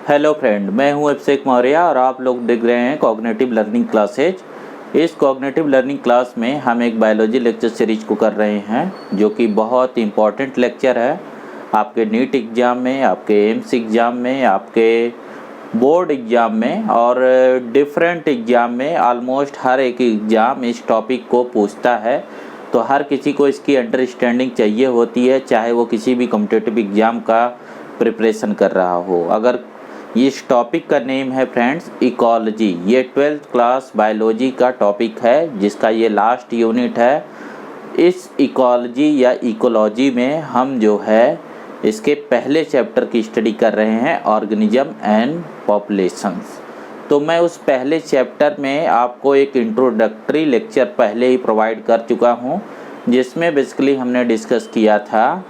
Hello friend, मैं हूं अभिषेक मौर्य और आप लोग देख रहे हैं कॉग्निटिव लर्निंग क्लासेज। इस कॉग्निटिव लर्निंग क्लास में हम एक बायोलॉजी लेक्चर सीरीज को कर रहे हैं जो कि बहुत इंपॉर्टेंट लेक्चर है आपके नीट एग्ज़ाम में, आपके एम्स एग्ज़ाम में, आपके बोर्ड एग्ज़ाम में और डिफरेंट एग्ज़ाम में। ऑलमोस्ट हर एक एग्ज़ाम इस टॉपिक को पूछता है, तो हर किसी को इसकी अंडरस्टैंडिंग चाहिए होती है, चाहे वो किसी भी कॉम्पिटिटिव एग्ज़ाम का प्रिपरेशन कर रहा हो। अगर इस टॉपिक का नेम है फ्रेंड्स इकोलॉजी, ये 12th क्लास बायोलॉजी का टॉपिक है जिसका ये लास्ट यूनिट है। इस इकोलॉजी या इकोलॉजी में हम जो है इसके पहले चैप्टर की स्टडी कर रहे हैं, ऑर्गेनिज्म एंड पॉपुलेशंस। तो मैं उस पहले चैप्टर में आपको एक इंट्रोडक्टरी लेक्चर पहले ही प्रोवाइड कर चुका हूँ, जिसमें बेसिकली हमने डिस्कस किया था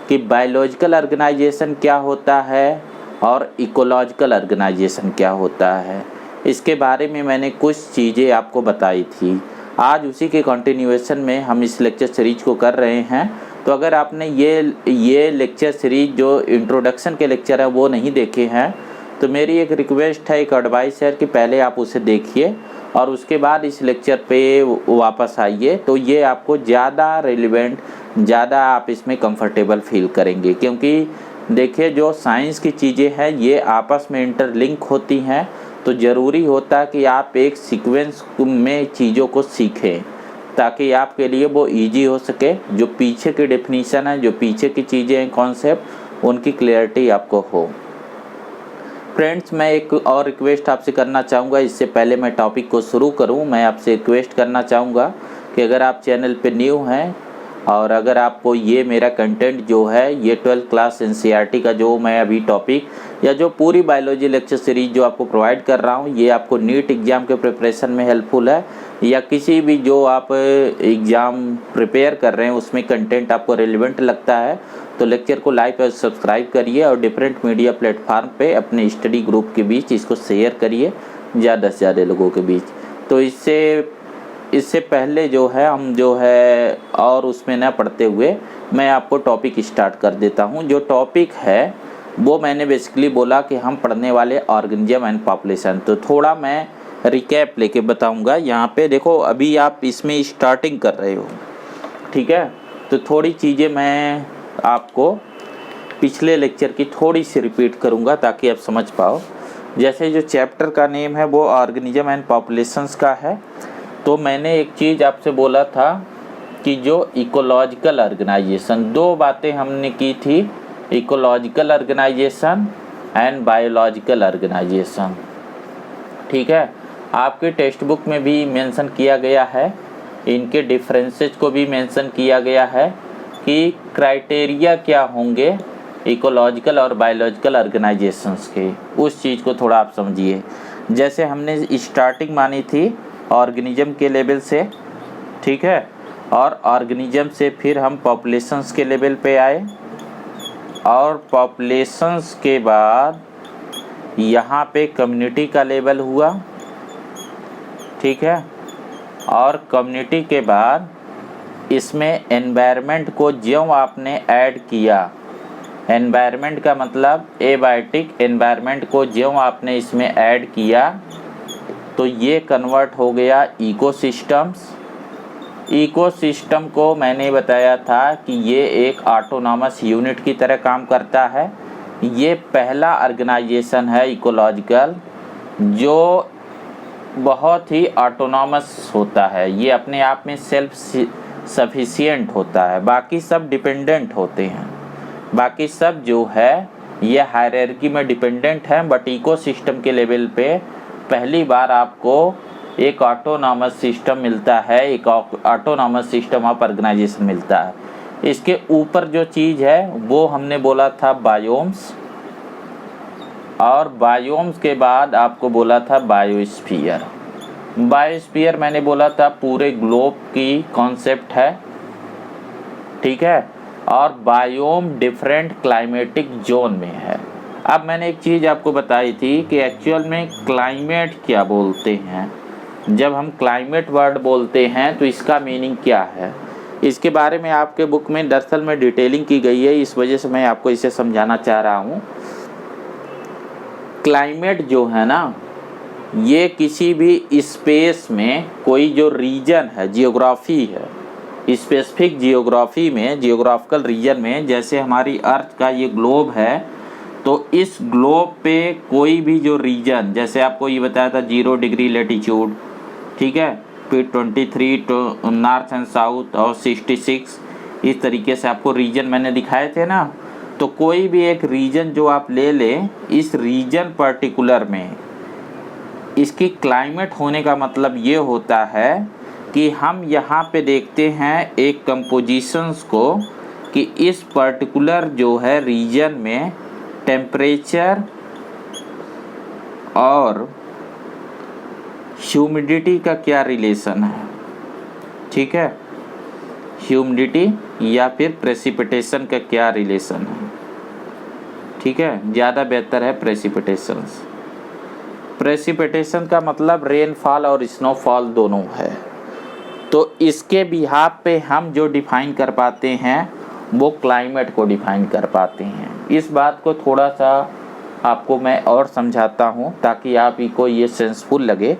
कि बायोलॉजिकल ऑर्गेनाइजेशन क्या होता है और इकोलॉजिकल ऑर्गेनाइजेशन क्या होता है। इसके बारे में मैंने कुछ चीज़ें आपको बताई थी। आज उसी के कंटिन्यूएशन में हम इस लेक्चर सीरीज को कर रहे हैं। तो अगर आपने ये लेक्चर सीरीज जो इंट्रोडक्शन के लेक्चर है वो नहीं देखे हैं, तो मेरी एक रिक्वेस्ट है, एक एडवाइस है कि पहले आप उसे देखिए और उसके बाद इस लेक्चर पे वापस आइए। तो ये आपको ज़्यादा रिलेवेंट, ज़्यादा आप इसमें कंफर्टेबल फील करेंगे, क्योंकि देखिए जो साइंस की चीज़ें हैं ये आपस में इंटरलिंक होती हैं। तो ज़रूरी होता है कि आप एक सीक्वेंस में चीज़ों को सीखें ताकि आपके लिए वो इजी हो सके। जो पीछे की डेफिनीशन है, जो पीछे की चीज़ें हैं, कॉन्सेप्ट, उनकी क्लियरिटी आपको हो। फ्रेंड्स, मैं एक और रिक्वेस्ट आपसे करना चाहूँगा। इससे पहले मैं टॉपिक को शुरू करूँ, मैं आपसे रिक्वेस्ट करना चाहूँगा कि अगर आप चैनल पे न्यू हैं और अगर आपको ये मेरा कंटेंट जो है ये 12th क्लास एनसीईआरटी का जो मैं अभी टॉपिक या जो पूरी बायोलॉजी लेक्चर सीरीज जो आपको प्रोवाइड कर रहा हूँ, ये आपको नीट एग्ज़ाम के प्रिपरेशन में हेल्पफुल है या किसी भी जो आप एग्ज़ाम प्रिपेयर कर रहे हैं उसमें कंटेंट आपको रेलिवेंट लगता है, तो लेक्चर को लाइक और सब्सक्राइब करिए और डिफरेंट मीडिया प्लेटफार्म पे अपने स्टडी ग्रुप के बीच इसको शेयर करिए ज़्यादा से ज़्यादा लोगों के बीच। तो इससे पहले जो है हम जो है और उसमें ना पढ़ते हुए मैं आपको टॉपिक स्टार्ट कर देता हूँ। जो टॉपिक है वो मैंने बेसिकली बोला कि हम पढ़ने वाले ऑर्गेनिज्म एंड पॉपुलेशन। तो थोड़ा मैं रिकैप लेके बताऊँगा। यहाँ पे देखो, अभी आप इसमें स्टार्टिंग कर रहे हो, ठीक है, तो थोड़ी चीज़ें मैं आपको पिछले लेक्चर की थोड़ी सी रिपीट करूँगा ताकि आप समझ पाओ। जैसे जो चैप्टर का नेम है वो ऑर्गेनिज्म एंड पॉपुलेशंस का है, तो मैंने एक चीज़ आपसे बोला था कि जो इकोलॉजिकल ऑर्गेनाइजेशन, दो बातें हमने की थी, ecological organisation and biological organisation, ठीक है। आपके टेक्स्ट बुक में भी मेंशन किया गया है, इनके डिफरेंसेस को भी मेंशन किया गया है कि क्राइटेरिया क्या होंगे इकोलॉजिकल और बायोलॉजिकल ऑर्गेनाइजेशंस के। उस चीज़ को थोड़ा आप समझिए। जैसे हमने स्टार्टिंग मानी थी ऑर्गेनिज्म के लेवल से, ठीक है, और ऑर्गेनिज्म से फिर हम पॉपुलेशंस के लेवल पे आए और पॉपुलेशंस के बाद यहाँ पे कम्युनिटी का लेवल हुआ, ठीक है, और कम्युनिटी के बाद इसमें एनवायरनमेंट को ज्यों आपने ऐड किया, एनवायरनमेंट का मतलब एबायोटिक एनवायरनमेंट को ज्यों आपने इसमें ऐड किया तो ये कन्वर्ट हो गया इकोसिस्टम्स। इकोसिस्टम को मैंने बताया था कि ये एक ऑटोनॉमस यूनिट की तरह काम करता है। ये पहला ऑर्गेनाइजेशन है इकोलॉजिकल जो बहुत ही ऑटोनॉमस होता है, ये अपने आप में सेल्फ सफिशिएंट होता है, बाकी सब डिपेंडेंट होते हैं। बाकी सब जो है ये हायरार्की में डिपेंडेंट है, बट इकोसिस्टम के लेवल पे पहली बार आपको एक ऑटोनॉमस सिस्टम मिलता है, एक ऑटोनॉमस सिस्टम ऑफ ऑर्गेनाइजेशन मिलता है। इसके ऊपर जो चीज़ है वो हमने बोला था बायोम्स, और बायोम्स के बाद आपको बोला था बायोस्फीयर। बायोस्फीयर मैंने बोला था पूरे ग्लोब की कॉन्सेप्ट है, ठीक है, और बायोम डिफरेंट क्लाइमेटिक जोन में है। अब मैंने एक चीज़ आपको बताई थी कि एक्चुअल में क्लाइमेट क्या बोलते हैं। जब हम क्लाइमेट वर्ड बोलते हैं तो इसका मीनिंग क्या है, इसके बारे में आपके बुक में दरअसल में डिटेलिंग की गई है, इस वजह से मैं आपको इसे समझाना चाह रहा हूँ। क्लाइमेट जो है ना, ये किसी भी स्पेस में कोई जो रीजन है, जियोग्राफी है, स्पेसिफिक जियोग्राफी में, जियोग्राफिकल रीजन में, जैसे हमारी अर्थ का ये ग्लोब है, तो इस ग्लोब पे कोई भी जो रीजन, जैसे आपको ये बताया था 0 डिग्री लेटीट्यूड, ठीक है, फिर 23 तो नॉर्थ एंड साउथ और 66, इस तरीके से आपको रीजन मैंने दिखाए थे ना। तो कोई भी एक रीजन जो आप ले लें, इस रीजन पर्टिकुलर में इसकी क्लाइमेट होने का मतलब ये होता है कि हम यहाँ पे देखते हैं एक कंपोजिशंस को कि इस पर्टिकुलर जो है रीजन में टेम्परेचर और ह्यूमिडिटी का क्या रिलेशन है, ठीक है, ह्यूमिडिटी या फिर प्रेसिपिटेशन का क्या रिलेशन है, ठीक है, ज़्यादा बेहतर है प्रेसिपिटेशंस। प्रेसिपिटेशन का मतलब रेनफॉल और स्नोफॉल दोनों है। तो इसके बिहाफ पे हम जो डिफाइन कर पाते हैं वो क्लाइमेट को डिफाइन कर पाते हैं। इस बात को थोड़ा सा आपको मैं और समझाता हूँ ताकि आप ही को ये सेंसफुल लगे।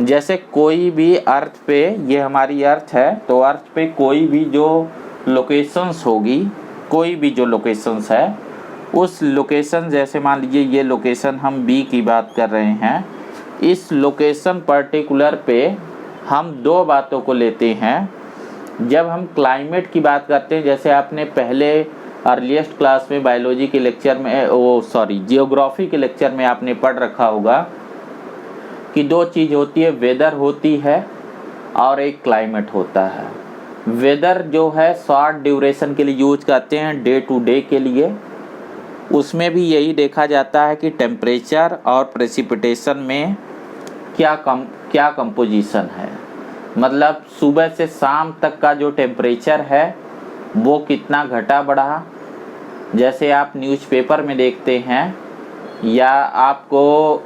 जैसे कोई भी अर्थ पे, ये हमारी अर्थ है, तो अर्थ पे कोई भी जो लोकेशंस होगी, कोई भी जो लोकेशंस है, उस लोकेशन, जैसे मान लीजिए ये लोकेशन हम बी की बात कर रहे हैं, इस लोकेशन पर्टिकुलर पे हम दो बातों को लेते हैं। जब हम क्लाइमेट की बात करते हैं, जैसे आपने पहले अर्लीस्ट क्लास में बायोलॉजी के लेक्चर में जियोग्राफी के लेक्चर में आपने पढ़ रखा होगा कि दो चीज़ होती है, वेदर होती है और एक क्लाइमेट होता है। वेदर जो है शॉर्ट ड्यूरेशन के लिए यूज करते हैं, डे टू डे के लिए, उसमें भी यही देखा जाता है कि टेम्परेचर और प्रेसिपिटेशन में क्या कंपोजिशन है, मतलब सुबह से शाम तक का जो टेम्परेचर है वो कितना घटा बढ़ा। जैसे आप न्यूज़पेपर में देखते हैं या आपको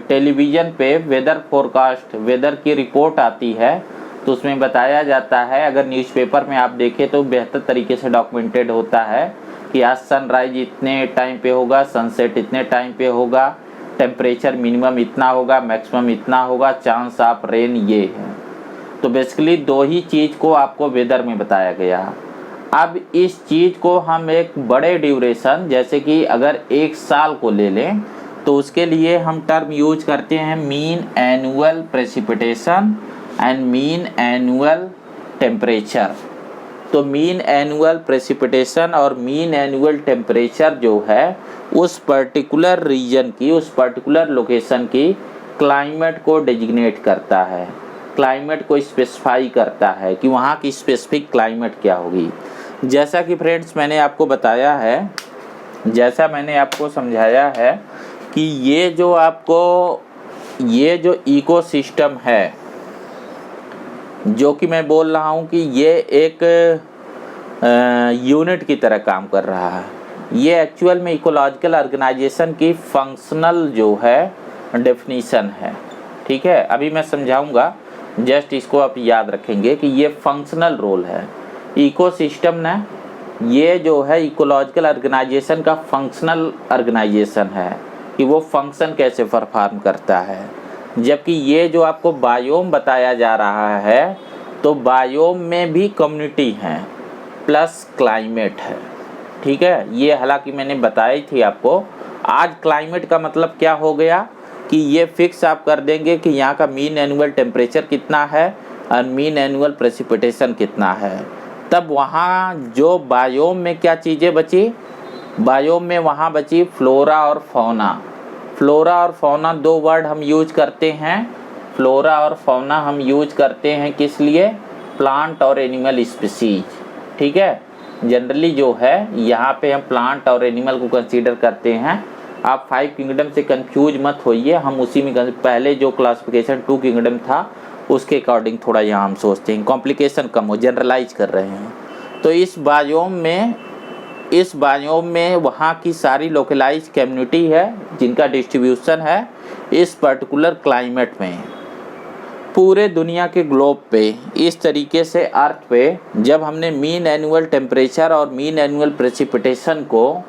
टेलीविज़न पे वेदर फोरकास्ट, वेदर की रिपोर्ट आती है, तो उसमें बताया जाता है, अगर न्यूज़पेपर में आप देखें तो बेहतर तरीके से डॉक्यूमेंटेड होता है कि आज सनराइज इतने टाइम पे होगा, सनसेट इतने टाइम पे होगा, टेम्परेचर मिनिमम इतना होगा, मैक्सिमम इतना होगा, चांस ऑफ रेन ये है। तो बेसिकली दो ही चीज़ को आपको वेदर में बताया गया। अब इस चीज़ को हम एक बड़े ड्यूरेशन, जैसे कि अगर एक साल को ले लें, तो उसके लिए हम टर्म यूज करते हैं mean annual precipitation and mean annual temperature. तो मीन एनुअल प्रेसिपिटेशन और मीन एनुअल टेम्परेचर जो है उस पर्टिकुलर रीजन की, उस पर्टिकुलर लोकेशन की क्लाइमेट को डेजिग्नेट करता है, क्लाइमेट को स्पेसिफाई करता है कि वहाँ की स्पेसिफिक क्लाइमेट क्या होगी। जैसा कि फ्रेंड्स मैंने आपको बताया है, जैसा मैंने आपको समझाया है कि ये जो इकोसिस्टम है, जो कि मैं बोल रहा हूँ कि ये एक यूनिट की तरह काम कर रहा है, ये एक्चुअल में इकोलॉजिकल ऑर्गेनाइजेशन की फंक्शनल जो है डेफिनीशन है, ठीक है। अभी मैं समझाऊंगा, जस्ट इसको आप याद रखेंगे कि ये फंक्शनल रोल है। इकोसिस्टम ना, ये जो है इकोलॉजिकल ऑर्गेनाइजेशन का फंक्शनल ऑर्गेनाइजेशन है कि वो फंक्शन कैसे परफॉर्म करता है। जबकि ये जो आपको बायोम बताया जा रहा है, तो बायोम में भी कम्युनिटी है प्लस क्लाइमेट है, ठीक है। ये हालांकि मैंने बताई थी आपको। आज क्लाइमेट का मतलब क्या हो गया कि ये फिक्स आप कर देंगे कि यहाँ का मीन एनुअल टेम्परेचर कितना है और मीन एनुअल प्रेसिपिटेशन कितना है। तब वहाँ जो बायोम में क्या चीज़ें बची, बायोम में वहाँ बची फ्लोरा और फौना। फ्लोरा और फौना दो वर्ड हम यूज करते हैं। फ्लोरा और फौना हम यूज करते हैं किस लिए, प्लांट और एनिमल स्पीसीज, ठीक है। जनरली जो है यहाँ पे हम प्लांट और एनिमल को कंसीडर करते हैं। आप 5 किंगडम से कंफ्यूज मत होइए, हम उसी में पहले जो क्लासिफिकेशन 2 किंगडम था उसके अकॉर्डिंग थोड़ा यहाँ हम सोचते हैं, कॉम्प्लिकेशन कम हो, जनरलाइज कर रहे हैं। तो इस बायोम में वहाँ की सारी लोकलाइज कम्युनिटी है जिनका डिस्ट्रीब्यूशन है इस पर्टिकुलर क्लाइमेट में। पूरे दुनिया के ग्लोब पे इस तरीके से अर्थ पे जब हमने मीन एनुअल टेम्परेचर और मीन एनुअल प्रेसिपिटेशन को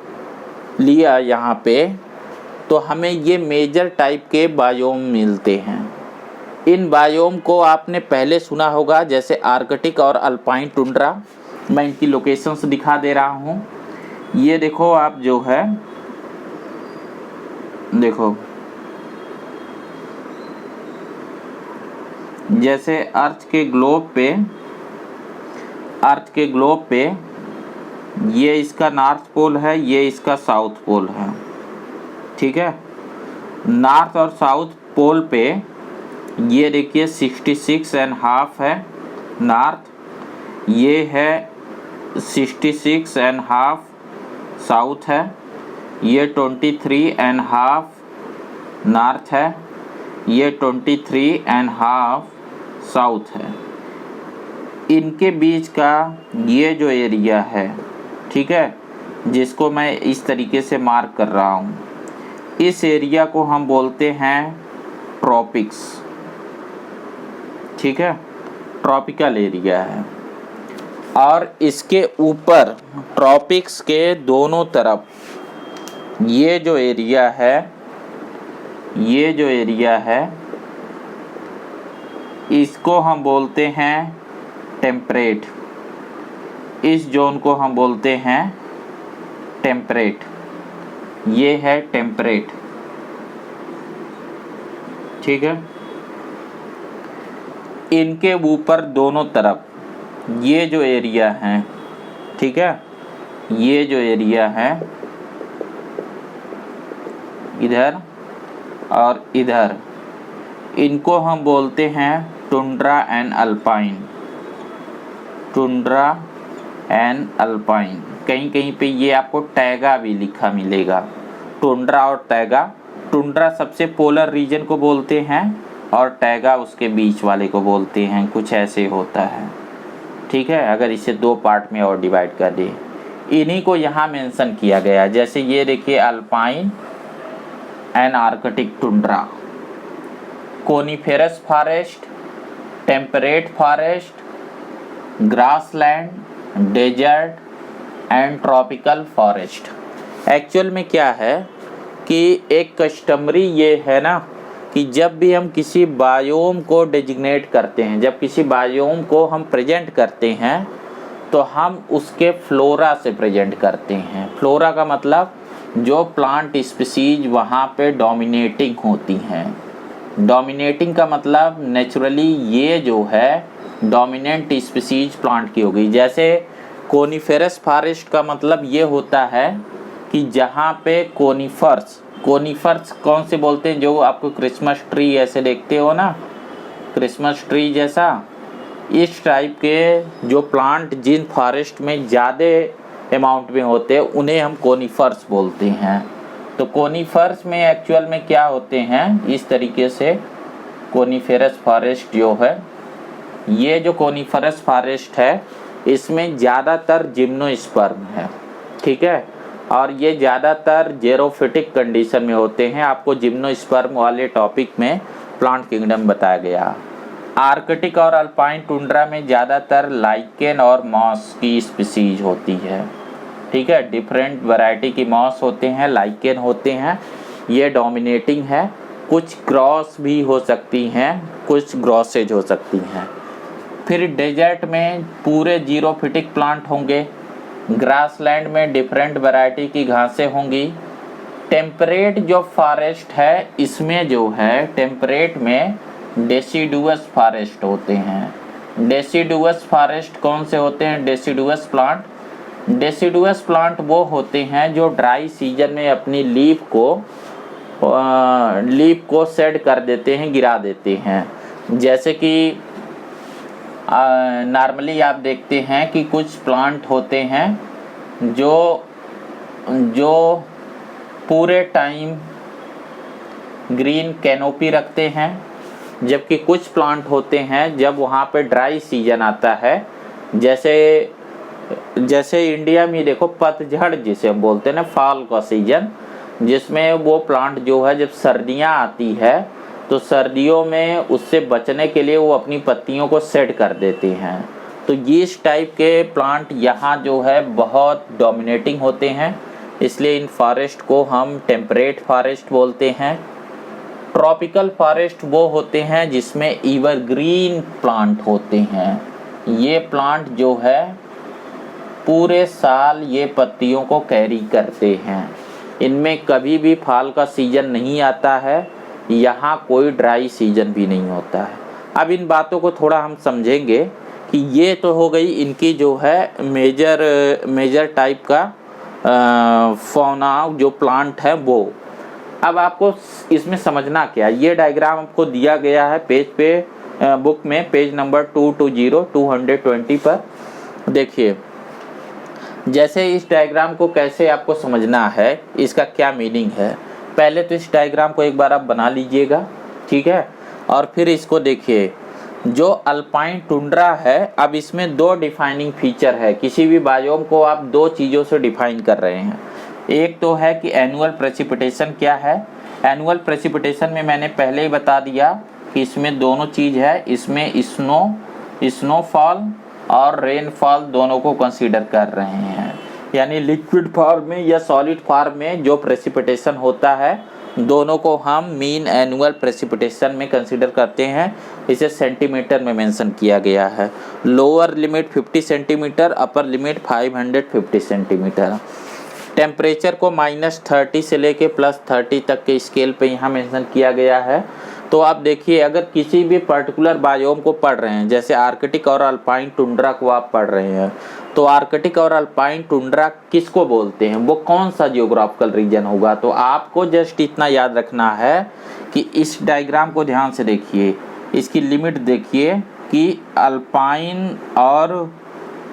लिया यहाँ पे, तो हमें ये मेजर टाइप के बायोम मिलते हैं। इन बायोम को आपने पहले सुना होगा, जैसे आर्कटिक और अल्पाइन टुंड्रा। मैं इनकी लोकेशंस दिखा दे रहा हूँ। ये देखो आप जो है, देखो जैसे अर्थ के ग्लोब पे ये इसका नॉर्थ पोल है, ये इसका साउथ पोल है, ठीक है। नॉर्थ और साउथ पोल पे ये देखिए 66.5 है नॉर्थ, ये है 66.5 साउथ है, ये 23.5 नॉर्थ है, ये 23.5 साउथ है। इनके बीच का ये जो एरिया है, ठीक है, जिसको मैं इस तरीके से मार्क कर रहा हूँ, इस एरिया को हम बोलते हैं ट्रॉपिक्स, ठीक है, ट्रॉपिकल एरिया है। और इसके ऊपर ट्रॉपिक्स के दोनों तरफ ये जो एरिया है, इसको हम बोलते हैं टेम्परेट। इस जोन को हम बोलते हैं टेम्परेट। ये है टेम्परेट, ठीक है। इनके ऊपर दोनों तरफ ये जो एरिया है, ठीक है, ये जो एरिया है इधर और इधर, इनको हम बोलते हैं tundra and alpine. Tundra and alpine. कहीं कहीं पे ये आपको टैगा भी लिखा मिलेगा, टुंड्रा और टैगा। टुंड्रा सबसे पोलर रीजन को बोलते हैं और टैगा उसके बीच वाले को बोलते हैं, कुछ ऐसे होता है, ठीक है। अगर इसे दो पार्ट में और डिवाइड कर दे, इन्हीं को यहाँ मेंशन किया गया। जैसे ये देखिए alpine and arctic tundra, coniferous forest, temperate forest, grassland, desert and tropical forest. Actual में क्या है कि एक कस्टमरी ये है ना कि जब भी हम किसी बायोम को डेजिग्नेट करते हैं, जब किसी बायोम को हम प्रेजेंट करते हैं, तो हम उसके फ्लोरा से प्रेजेंट करते हैं। फ्लोरा का मतलब जो प्लांट स्पीसीज वहाँ पे डोमिनेटिंग होती हैं। डोमिनेटिंग का मतलब नेचुरली ये जो है डोमिनेंट स्पीसीज प्लांट की होगी। जैसे कोनिफेरस फॉरेस्ट का मतलब ये होता है कि जहाँ पे कोनिफर्स कौन से बोलते हैं, जो आपको क्रिसमस ट्री ऐसे देखते हो ना, क्रिसमस ट्री जैसा, इस टाइप के जो प्लांट जिन फॉरेस्ट में ज़्यादा अमाउंट में होते हैं उन्हें हम कोनिफर्स बोलते हैं। तो कोनिफर्स में एक्चुअल में क्या होते हैं, इस तरीके से कोनिफेरस फॉरेस्ट जो है, ये जो कोनिफरस फॉरेस्ट है इसमें ज़्यादातर जिम्नोस्पर्म है, ठीक है, और ये ज़्यादातर जेरोफिटिक कंडीशन में होते हैं। आपको जिम्नोस्पर्म वाले टॉपिक में प्लांट किंगडम बताया गया। आर्कटिक और अल्पाइन टुंड्रा में ज़्यादातर लाइकेन और मॉस की स्पीसीज होती है, ठीक है। डिफरेंट वैरायटी की मॉस होते हैं, लाइकेन होते हैं, ये डोमिनेटिंग है। कुछ क्रॉस भी हो सकती हैं, कुछ ग्रॉसेज हो सकती हैं। फिर डेजर्ट में पूरे जीरोफिटिक प्लांट होंगे। ग्रासलैंड में डिफरेंट वैरायटी की घासें होंगी। टेम्परेट जो फॉरेस्ट है, इसमें जो है टेम्परेट में डेसिडुअस फॉरेस्ट होते हैं। डेसिडुअस फॉरेस्ट कौन से होते हैं? डेसिडुअस प्लांट वो होते हैं जो ड्राई सीजन में अपनी लीफ को शेड कर देते हैं, गिरा देते हैं। जैसे कि नॉर्मली आप देखते हैं कि कुछ प्लांट होते हैं जो पूरे टाइम ग्रीन कैनोपी रखते हैं, जबकि कुछ प्लांट होते हैं जब वहाँ पे ड्राई सीजन आता है, जैसे इंडिया में देखो पतझड़ जिसे हम बोलते हैं ना, फॉल का सीजन, जिसमें वो प्लांट जो है जब सर्दियाँ आती है तो सर्दियों में उससे बचने के लिए वो अपनी पत्तियों को सेट कर देते हैं। तो ये इस टाइप के प्लांट यहाँ जो है बहुत डोमिनेटिंग होते हैं। इसलिए इन फॉरेस्ट को हम टेम्परेट फॉरेस्ट बोलते हैं। ट्रॉपिकल फॉरेस्ट वो होते हैं जिसमें एवरग्रीन प्लांट होते हैं। ये प्लांट जो है पूरे साल ये पत्तियों को कैरी करते हैं। इनमें कभी भी फॉल का सीजन नहीं आता है, यहाँ कोई ड्राई सीजन भी नहीं होता है। अब इन बातों को थोड़ा हम समझेंगे कि ये तो हो गई इनकी जो है मेजर टाइप का फौना जो प्लांट है वो। अब आपको इसमें समझना क्या, ये डायग्राम आपको दिया गया है पेज पे बुक में, पेज नंबर 220 पर। देखिए जैसे इस डायग्राम को कैसे आपको समझना है, इसका क्या मीनिंग है, पहले तो इस डायग्राम को एक बार आप बना लीजिएगा, ठीक है। और फिर इसको देखिए, जो अल्पाइन टुंड्रा है, अब इसमें दो डिफाइनिंग फीचर है। किसी भी बायोम को आप दो चीज़ों से डिफाइन कर रहे हैं। एक तो है कि एनुअल प्रेसिपिटेशन क्या है। एनुअल प्रेसिपिटेशन में मैंने पहले ही बता दिया कि इसमें दोनों चीज़ है, इसमें स्नोफॉल और रेनफॉल दोनों को कंसीडर कर रहे हैं। यानी लिक्विड फॉर्म में या सॉलिड फॉर्म में जो प्रेसिपिटेशन होता है, दोनों को हम मीन एनुअल प्रेसिपिटेशन में कंसीडर करते हैं। इसे सेंटीमीटर में मेंशन किया गया है। Lower limit 50 centimetre, upper limit 550 centimetre. Temperature को -30 से लेके +30 तक के स्केल पे यहाँ मेंशन किया गया है। तो आप देखिए, अगर किसी भी पर्टिकुलर बायोम को पढ़ रहे हैं, जैसे आर्कटिक और अल्पाइन टुंड्रा को आप पढ़ रहे हैं, तो आर्कटिक और अल्पाइन टुंड्रा किसको बोलते हैं, वो कौन सा जियोग्राफिकल रीजन होगा। तो आपको जस्ट इतना याद रखना है कि इस डायग्राम को ध्यान से देखिए, इसकी लिमिट देखिए कि अल्पाइन और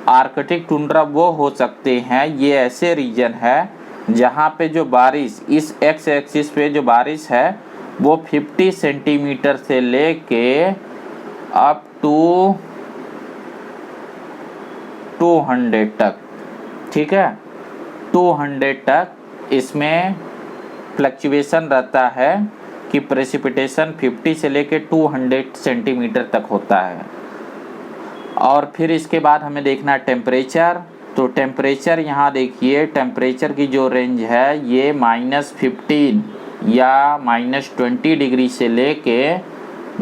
आर्कटिक टुंड्रा वो हो सकते हैं, ये ऐसे रीजन है जहाँ पे जो बारिश, इस एक्स एक्सिस पे जो बारिश है वो 50 सेंटीमीटर से लेके अप टू 200 तक, ठीक है, 200 तक इसमें फ्लक्चुएशन रहता है कि प्रेसिपिटेशन 50 से लेके 200 सेंटीमीटर तक होता है। और फिर इसके बाद हमें देखना है टेम्परेचर। तो टेम्परेचर यहाँ देखिए, टेम्परेचर की जो रेंज है ये -15 या -20 डिग्री से लेके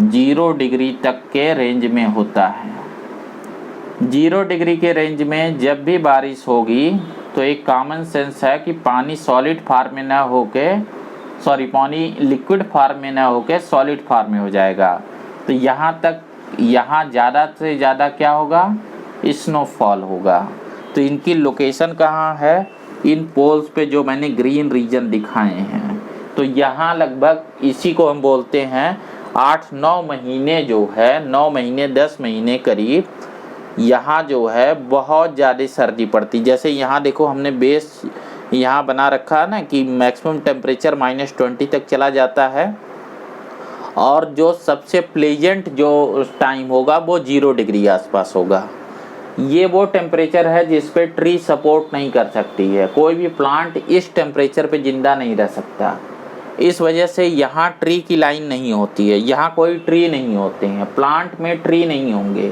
0 डिग्री तक के रेंज में होता है। 0 डिग्री के रेंज में जब भी बारिश होगी तो एक कॉमन सेंस है कि पानी सॉलिड फॉर्म में ना होके, पानी लिक्विड फॉर्म में ना होके सॉलिड फॉर्म में हो जाएगा। तो यहाँ ज़्यादा से ज़्यादा क्या होगा, स्नोफॉल होगा। तो इनकी लोकेशन कहाँ है, इन पोल्स पे जो मैंने ग्रीन रीजन दिखाए हैं। तो यहाँ लगभग इसी को हम बोलते हैं 8-9 महीने जो है, 9 महीने 10 महीने करीब, यहाँ जो है बहुत ज़्यादा सर्दी पड़ती। जैसे यहाँ देखो, हमने बेस यहाँ बना रखा है ना कि मैक्सिमम टेम्परेचर -20 तक चला जाता है, और जो सबसे प्लेजेंट जो टाइम होगा वो 0 डिग्री आसपास होगा। ये वो टेम्परेचर है जिस पे ट्री सपोर्ट नहीं कर सकती है। कोई भी प्लांट इस टेम्परेचर पे ज़िंदा नहीं रह सकता। इस वजह से यहाँ ट्री की लाइन नहीं होती है, यहाँ कोई ट्री नहीं होते हैं, प्लांट में ट्री नहीं होंगे।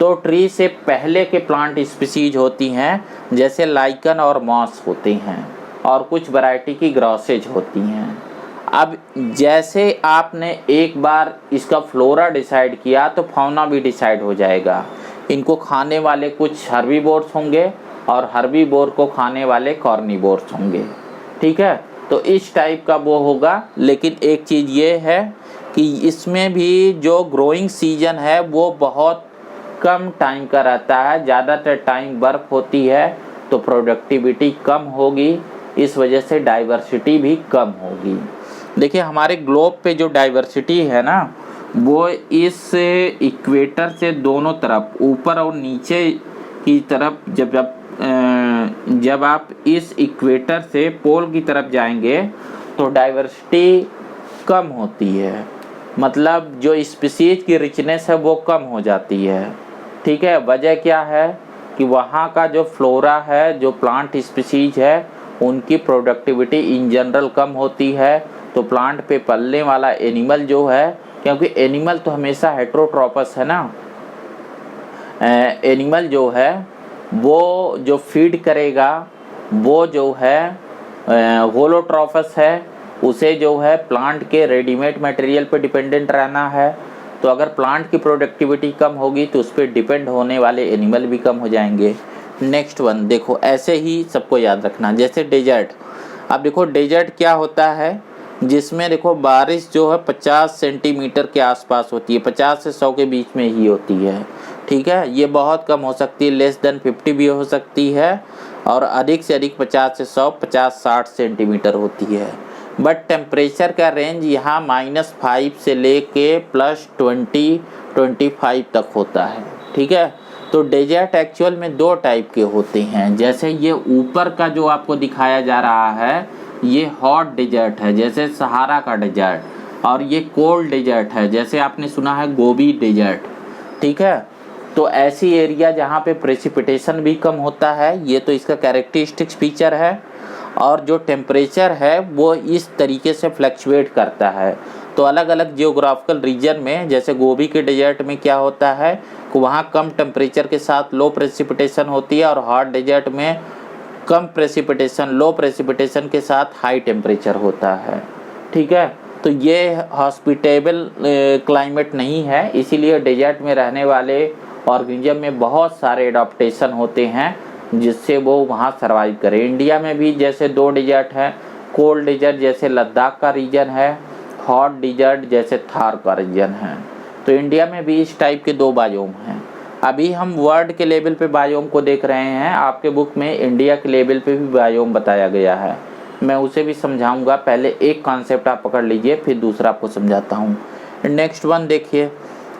तो ट्री से पहले के प्लांट स्पीसीज होती हैं, जैसे लाइकन और मॉस होते हैं, और कुछ वैरायटी की ग्रॉसेज होती हैं। अब जैसे आपने एक बार इसका फ्लोरा डिसाइड किया तो फौना भी डिसाइड हो जाएगा। इनको खाने वाले कुछ हर्बीवोर्स होंगे और हर्बीवोर को खाने वाले कॉर्निवोर्स होंगे, ठीक है। तो इस टाइप का वो होगा। लेकिन एक चीज़ ये है कि इसमें भी जो ग्रोइंग सीजन है वो बहुत कम टाइम का रहता है। ज़्यादातर टाइम बर्फ़ होती है तो प्रोडक्टिविटी कम होगी, इस वजह से डाइवर्सिटी भी कम होगी। देखिए हमारे ग्लोब पे जो डाइवर्सिटी है ना, वो इस इक्वेटर से दोनों तरफ, ऊपर और नीचे की तरफ, जब आप इस इक्वेटर से पोल की तरफ जाएंगे तो डाइवर्सिटी कम होती है। मतलब जो स्पीसीज की रिचनेस है वो कम हो जाती है, ठीक है। वजह क्या है कि वहाँ का जो फ्लोरा है, जो प्लांट स्पीसीज है, उनकी प्रोडक्टिविटी इन जनरल कम होती है। तो प्लांट पे पलने वाला एनिमल जो है, क्योंकि एनिमल तो हमेशा हेट्रोट्रॉपस है ना, एनिमल जो है वो जो फीड करेगा वो जो है होलोट्रॉफस है उसे जो है प्लांट के रेडीमेड मटेरियल पे डिपेंडेंट रहना है। तो अगर प्लांट की प्रोडक्टिविटी कम होगी तो उस पर डिपेंड होने वाले एनिमल भी कम हो जाएंगे। नेक्स्ट वन देखो, ऐसे ही सबको याद रखना। जैसे डेजर्ट, अब देखो डेजर्ट क्या होता है, जिसमें देखो बारिश जो है 50 सेंटीमीटर के आसपास होती है, 50 से 100 के बीच में ही होती है। ठीक है, ये बहुत कम हो सकती है, लेस देन 50 भी हो सकती है, और अधिक से अधिक 50 से 100, 50-60 सेंटीमीटर होती है। बट टेम्परेचर का रेंज यहाँ -5 से लेके +20-25 तक होता है। ठीक है, तो डेजर्ट एक्चुअल में दो टाइप के होते हैं। जैसे ये ऊपर का जो आपको दिखाया जा रहा है ये हॉट डेजर्ट है, जैसे सहारा का डेजर्ट, और ये कोल्ड डेजर्ट है, जैसे आपने सुना है गोबी डेजर्ट। ठीक है, तो ऐसी एरिया जहाँ पे प्रेसिपिटेशन भी कम होता है, ये तो इसका कैरेक्टरिस्टिक्स फीचर है। और जो टेम्परेचर है वो इस तरीके से फ्लक्चुएट करता है। तो अलग अलग जियोग्राफिकल रीजन में, जैसे गोबी के डेजर्ट में क्या होता है कि वहाँ कम टेम्परेचर के साथ लो प्रेसिपिटेशन होती है, और हॉट डेजर्ट में कम प्रेसिपिटेशन, लो प्रेसिपिटेशन के साथ हाई टेम्परेचर होता है। ठीक है, तो ये हॉस्पिटेबल क्लाइमेट नहीं है, इसीलिए डेजर्ट में रहने वाले ऑर्गेनिज्म में बहुत सारे एडाप्टेशन होते हैं जिससे वो वहाँ सर्वाइव करें। इंडिया में भी जैसे दो डेजर्ट हैं, कोल्ड डेजर्ट जैसे लद्दाख का रीजन है, हॉट डेजर्ट जैसे थार का रीजन है। तो इंडिया में भी इस टाइप के दो बायोम हैं। अभी हम वर्ल्ड के लेवल पे बायोम को देख रहे हैं, आपके बुक में इंडिया के लेवल पे भी बायोम बताया गया है, मैं उसे भी समझाऊंगा। पहले एक कॉन्सेप्ट आप पकड़ लीजिए, फिर दूसरा आपको समझाता हूँ। नेक्स्ट वन देखिए,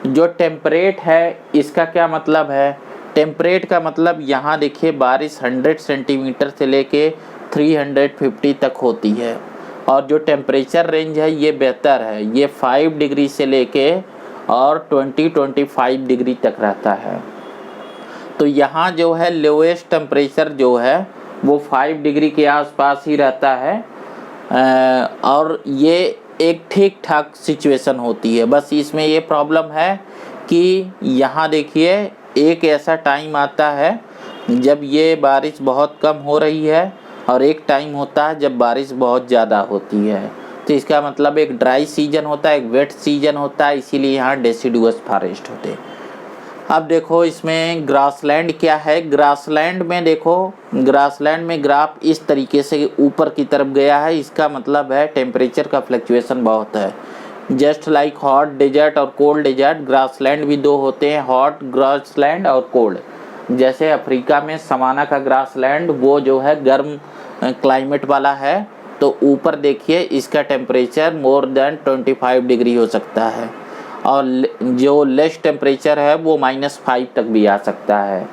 जो टेम्परेट है इसका क्या मतलब है। टेम्परेट का मतलब यहाँ देखिए बारिश 100 सेंटीमीटर से लेके 350 तक होती है, और जो टेम्परेचर रेंज है ये बेहतर है, ये 5 डिग्री से लेके और 20-25 डिग्री तक रहता है। तो यहाँ जो है लोएस्ट टेम्परेचर जो है वो 5 डिग्री के आसपास ही रहता है, और ये एक ठीक ठाक सिचुएशन होती है। बस इसमें ये प्रॉब्लम है कि यहाँ देखिए एक ऐसा टाइम आता है जब ये बारिश बहुत कम हो रही है, और एक टाइम होता है जब बारिश बहुत ज़्यादा होती है। तो इसका मतलब एक ड्राई सीजन होता है, एक वेट सीजन होता है, इसीलिए यहाँ डेसिडुअस फॉरेस्ट होते हैं। अब देखो इसमें ग्रासलैंड क्या है। ग्रासलैंड में देखो, ग्रासलैंड में ग्राफ इस तरीके से ऊपर की तरफ गया है, इसका मतलब है टेम्परेचर का फ्लक्चुएशन बहुत है। जस्ट लाइक हॉट डेजर्ट और कोल्ड डेजर्ट, ग्रासलैंड भी दो होते हैं, हॉट ग्रासलैंड और कोल्ड। जैसे अफ्रीका में सवाना का ग्रासलैंड वो जो है गर्म क्लाइमेट वाला है, तो ऊपर देखिए इसका टेम्परेचर मोर देन 25 डिग्री हो सकता है, और जो लेस टेम्परेचर है वो -5 तक भी आ सकता है।